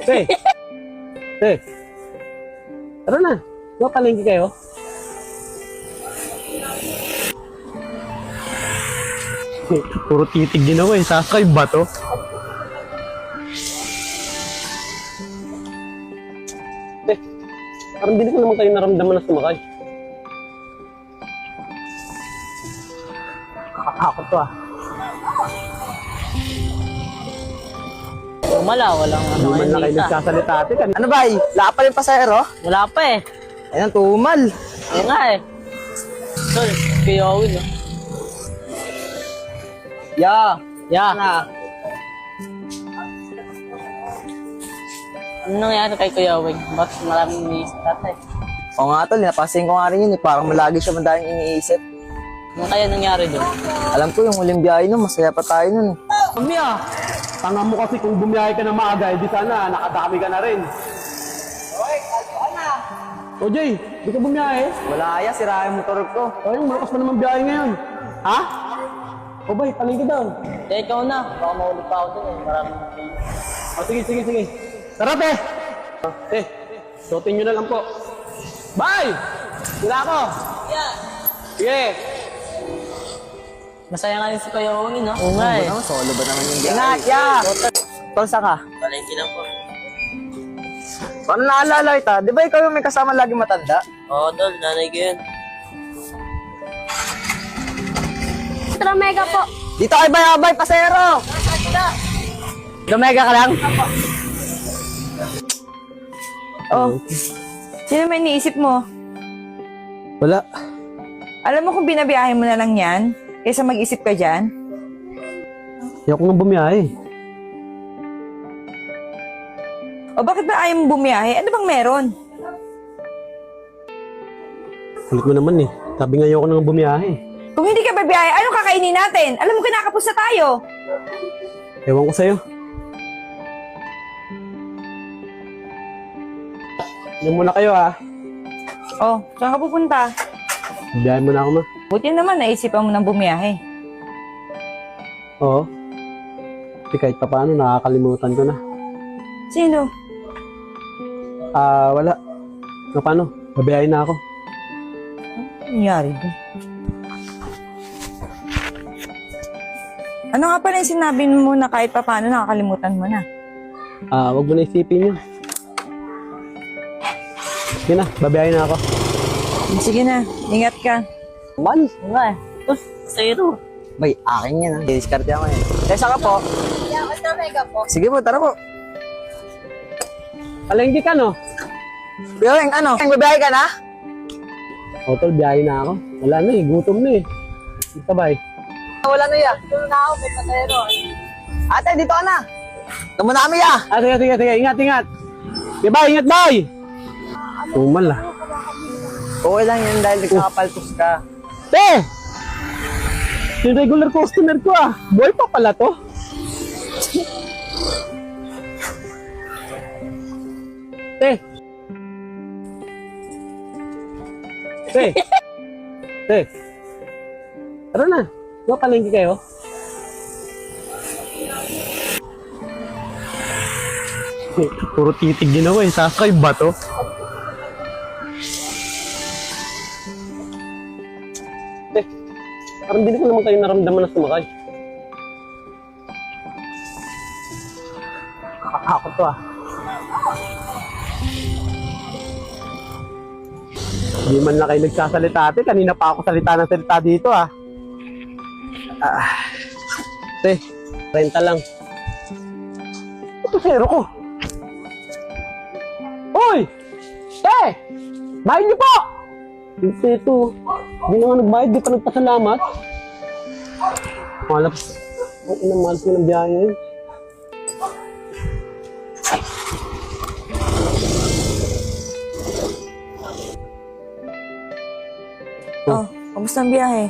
Te! Te! Tara na. Palengke kayo. Puro titig din ako eh. Sasakay ba to? Te! Parang hindi ko naman kayo naramdaman na sumakay. Nakakatakot to ah. Walang Hindi man na kayo nagsasalita ate. Ano ba? Wala pa rin pasahero? Wala pa eh. Ayan, tumal. Ayun nga eh. Tol, Kuya Owen oh. Ya. Yeah. Na. Ano nangyari kay Kuya Owen? Bakit maraming iniisip tatay? Oo nga tol, napasin ko nga rin yun eh. Parang malagi siya madaling iniisip. Ano kaya nangyari doon? Alam ko yung huling biyahe nun, masaya pa tayo nun. Mia, tanga mo kasi kung bumiyahe ka na maaga, di sana nakadami ka na rin. Oy, kalso ka na. O Jay, di ka bumiyahe? Wala ya, sira yung motor ko. Ay, malakas pa naman biyahe ngayon. Ha? O bay, palengke daw. Eh, ikaw na. Baka mahulog pa ako doon eh. Maraming O sige. Tara te! Te, suotin nyo na lang po. Bye! Sila ako! Yeah. Sige! Masaya nga rin si Kuya Owen no? Oo nga eh. Solo ba naman yung biyahe? Ingat, ya! Tol, saan ka? Palengke lang po. Paano naalala kita? Di ba ikaw yung may kasama lagi matanda? Oo, Tol. Nanay ko yun. Mega po. Dito kay Bayabay, pasahero! Mega ka lang? Oh. Sino may iniisip mo? Wala. Alam mo kung binabiyahe mo na lang yan, kaysa mag-isip ka dyan? Ayaw ko nang bumiyahe. O bakit ba ayaw mo bumiyahe? Ano bang meron? Kulit mo naman eh. Sabi nga ayaw ko nang bumiyahe. Kung hindi ka babiyahe, anong kakainin natin? Alam mo kinakapos na tayo. Ewan ko sa'yo. Yan muna kayo ha. Oh, saan ka pupunta? Biyahe mo na ako ma. Buti naman naisipan mo ng bumiyahe. Oo. Kasi kahit pa paano, nakakalimutan ko na. Sino? Wala. Paano? Babiyahe na ako. Nangyari doon. Ano nga pala yung sinabi mo na kahit pa paano nakakalimutan mo na? Wag mo na isipin yun. Sige na, babiyahe na ako. Sige na, ingat ka. Man, Oo nga eh. Tol, pasahero. bay, akin yan ha. Didiskarte ako yan. Eh, saan ka po? Yeah, Mega po. Sige po, tara po. Palengke ka no? Biyaweng, ano? Magbabiyahe ka na? O tol, biyahe na ako. Wala na eh, gutom na eh. Sabay. Wala na ya. Dito na ako, may pasahero. Ate, dito ka na. Ito muna kami ya. Sige. Ingat. Okay, bye. Ingat, bye. Tumal ah. Okay lang yan dahil nagkakapaltos ka. Te! Yung regular customer ko ah. Boy pa pala to. Te! Tara na. Palengke kayo. Puro titig din ako eh. Sasakay ba to? Te, parang hindi ko naman kayo naramdaman na sumakay. Nakakatakot to ah. Hindi man lang kayo nagsasalita ate. Kanina pa ako salita ng salita dito ah. Te, renta lang. Ito zero ko. Uy! Te! Bayad niyo po! Yung ito, hindi naman nagbayad, di pa nagpasalamat. Malap. Ang inang mahal ko ng biyahe yun. Oh, kamusta ang biyahe?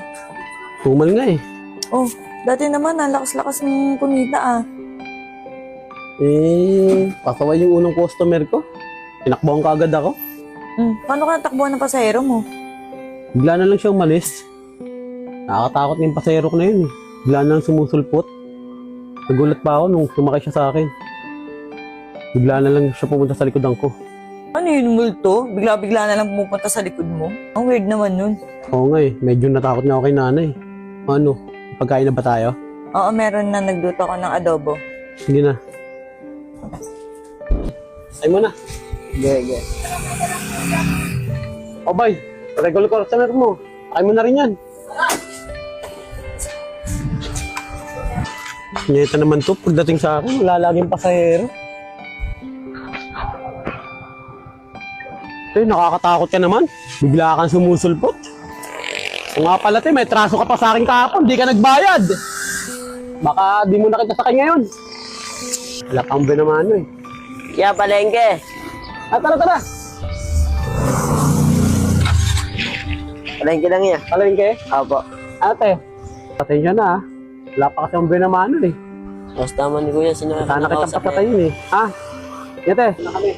Tumal nga eh. Oh, dati naman ang lakas-lakas mong kumita ah. Pasaway yung unang customer ko. Tinakbuhan ka agad ako. Paano ka natakbuhan ng pasahero mo? Bigla na lang siya umalis. Nakakatakot na yung pasahero ko na yun eh. Bigla na lang sumusulpot. Nagulat pa ako nung sumakay siya sa akin. Bigla na lang siya pumunta sa likodan ko. Ano yun, multo? Bigla-bigla na lang pumupunta sa likod mo? Ang weird naman nun. Oo nga eh, medyo natakot na ako kay nanay. Ano, pagkain na ba tayo? Oo, meron na nagluto ko ng adobo. Sige na. Ay mo na. Sige. O bay, regular customer mo. Ay mo na rin yan. Nyeta naman to, pagdating sa akin, wala laging pasahero. Nakakatakot ka naman. Bigla kang sumusulpot. O nga pala, may traso ka pa sa akin kahapon, di ka nagbayad. Baka di mo nakita sa akin ngayon. Wala pang binamano eh. Kaya palengke. Tara. Palengke lang yan. Palengke? Apo. Ate, patensya na ah. Wala pa kasi ang binamano eh. Basta man ni Kuya, sino Sana kitang papatayin eh. Ha? Yate, na kami.